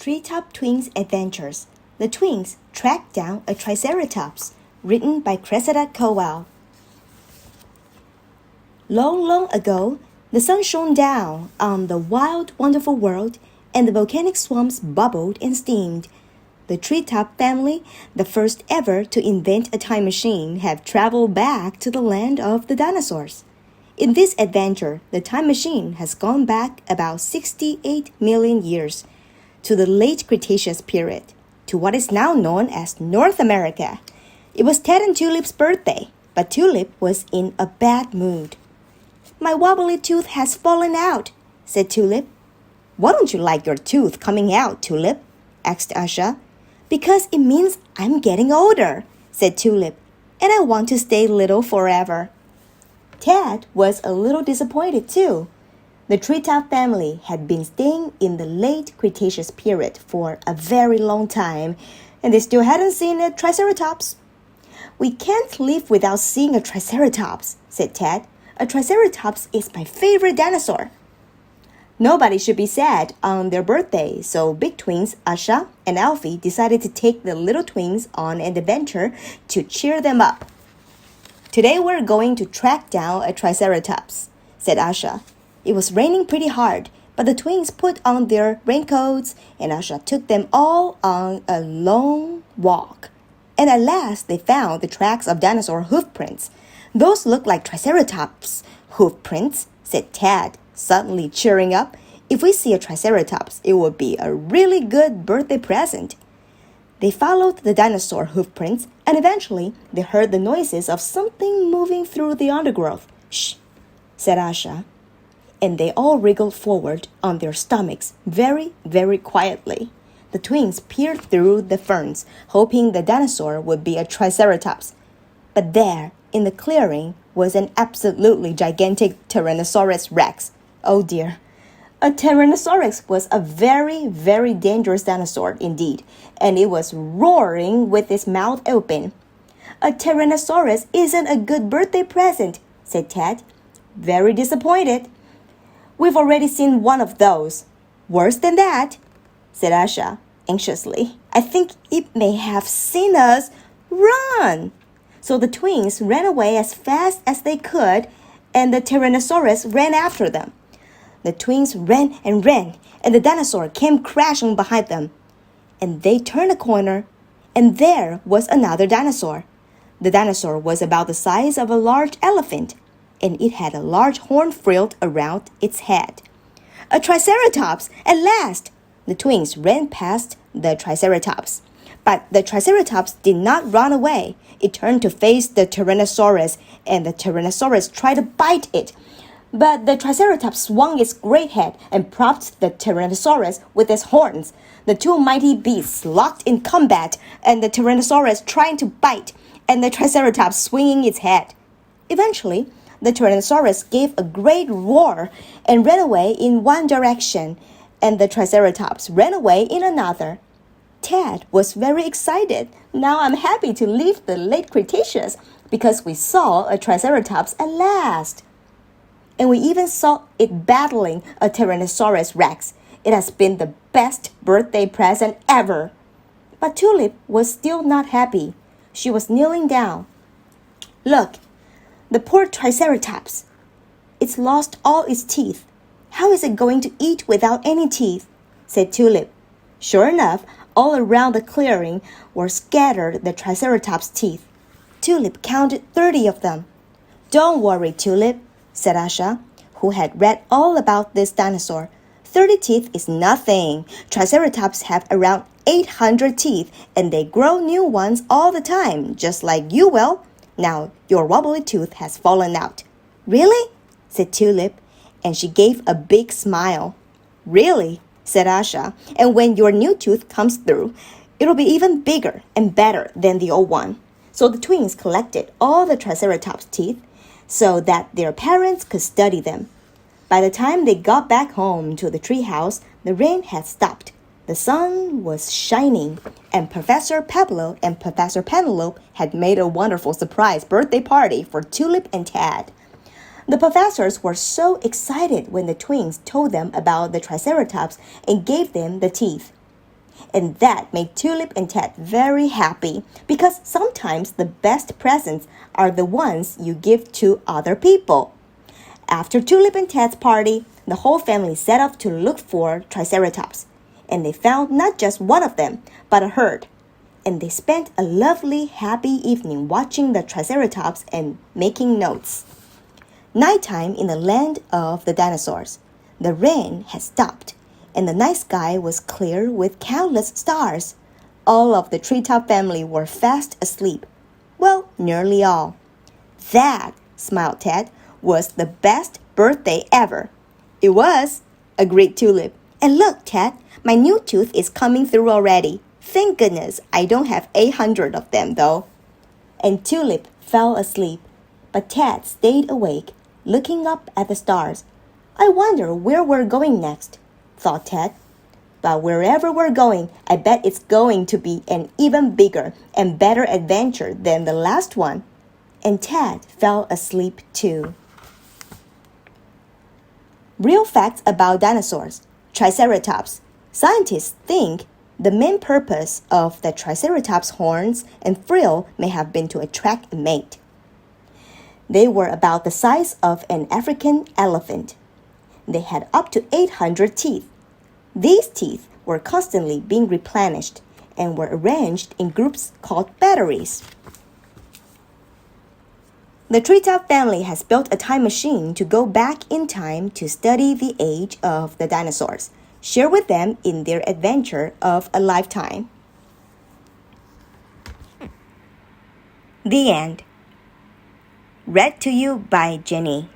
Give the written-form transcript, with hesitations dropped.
Treetop Twins Adventures. The twins track down a Triceratops, written by Cressida Cowell. Long, long ago, the sun shone down on the wild, wonderful world, and the volcanic swamps bubbled and steamed. The Treetop family, the first ever to invent a time machine, have traveled back to the land of the dinosaurs. In this adventure, the time machine has gone back about 68 million years, to the late Cretaceous period, to what is now known as North America. It was Ted and Tulip's birthday, but Tulip was in a bad mood. "My wobbly tooth has fallen out," said Tulip. "Why don't you like your tooth coming out, Tulip?" asked Asha. "Because it means I'm getting older," said Tulip, "and I want to stay little forever." Ted was a little disappointed too. The Treetop family had been staying in the late Cretaceous period for a very long time, and they still hadn't seen a Triceratops. "We can't live without seeing a Triceratops," said Ted. "A Triceratops is my favorite dinosaur." Nobody should be sad on their birthday, so big twins Asha and Alfie decided to take the little twins on an adventure to cheer them up. "Today we're going to track down a Triceratops," said Asha. It was raining pretty hard, but the twins put on their raincoats, and Asha took them all on a long walk. And at last they found the tracks of dinosaur hoof prints. "Those look like Triceratops hoof prints," said Ted, suddenly cheering up. "If we see a Triceratops, it will be a really good birthday present." They followed the dinosaur hoof prints, and eventually they heard the noises of something moving through the undergrowth. "Shh," said Asha. And they all wriggled forward on their stomachs very, very quietly. The twins peered through the ferns, hoping the dinosaur would be a Triceratops. But there, in the clearing, was an absolutely gigantic Tyrannosaurus Rex. Oh dear. A Tyrannosaurus was a very, very dangerous dinosaur indeed, and it was roaring with its mouth open. "A Tyrannosaurus isn't a good birthday present," said Ted. "Very disappointed." "We've already seen one of those." "Worse than that," said Asha anxiously. "I think it may have seen us. Run!" So the twins ran away as fast as they could, and the Tyrannosaurus ran after them. The twins ran, and the dinosaur came crashing behind them. And they turned a corner, and there was another dinosaur. The dinosaur was about the size of a large elephant, and it had a large horn frilled around its head. "A Triceratops, at last!" The twins ran past the Triceratops. But the Triceratops did not run away. It turned to face the Tyrannosaurus, and the Tyrannosaurus tried to bite it. But the Triceratops swung its great head and propped the Tyrannosaurus with its horns. The two mighty beasts locked in combat, and the Tyrannosaurus trying to bite, and the Triceratops swinging its head. Eventually, the Tyrannosaurus gave a great roar and ran away in one direction, and the Triceratops ran away in another. Ted was very excited. "Now I'm happy to leave the late Cretaceous because we saw a Triceratops at last. And we even saw it battling a Tyrannosaurus Rex. It has been the best birthday present ever." But Tulip was still not happy. She was kneeling down. "Look, the poor Triceratops. It's lost all its teeth. How is it going to eat without any teeth?" said Tulip. Sure enough, all around the clearing were scattered the Triceratops' teeth. Tulip counted 30 of them. "Don't worry, Tulip," said Asha, who had read all about this dinosaur. 30 teeth is nothing. Triceratops have around 800 teeth, and they grow new ones all the time, just like you will. Now, your wobbly tooth has fallen out." "Really?" said Tulip, and she gave a big smile. "Really?" said Asha, "and when your new tooth comes through, it'll be even bigger and better than the old one." So the twins collected all the Triceratops' teeth so that their parents could study them. By the time they got back home to the treehouse, the rain had stopped. The sun was shining, and Professor Pablo and Professor Penelope had made a wonderful surprise birthday party for Tulip and Ted. The professors were so excited when the twins told them about the Triceratops and gave them the teeth. And that made Tulip and Ted very happy because sometimes the best presents are the ones you give to other people. After Tulip and Ted's party, the whole family set off to look for Triceratops. And they found not just one of them, but a herd. And they spent a lovely, happy evening watching the Triceratops and making notes. Nighttime in the land of the dinosaurs. The rain had stopped, and the night sky was clear with countless stars. All of the Treetop family were fast asleep. Well, nearly all. That, smiled Ted, was the best birthday ever. It was, agreed Tulip. And look, Ted, my new tooth is coming through already. Thank goodness I don't have 800 of them, though. And Tulip fell asleep, but Ted stayed awake, looking up at the stars. I wonder where we're going next, thought Ted. But wherever we're going, I bet it's going to be an even bigger and better adventure than the last one. And Ted fell asleep too. Real facts about dinosaurs. Triceratops. Scientists think the main purpose of the Triceratops' horns and frill may have been to attract a mate. They were about the size of an African elephant. They had up to 800 teeth. These teeth were constantly being replenished and were arranged in groups called batteries. The Treetop family has built a time machine to go back in time to study the age of the dinosaurs, share with them in their adventure of a lifetime. The end. Read to you by Jenny.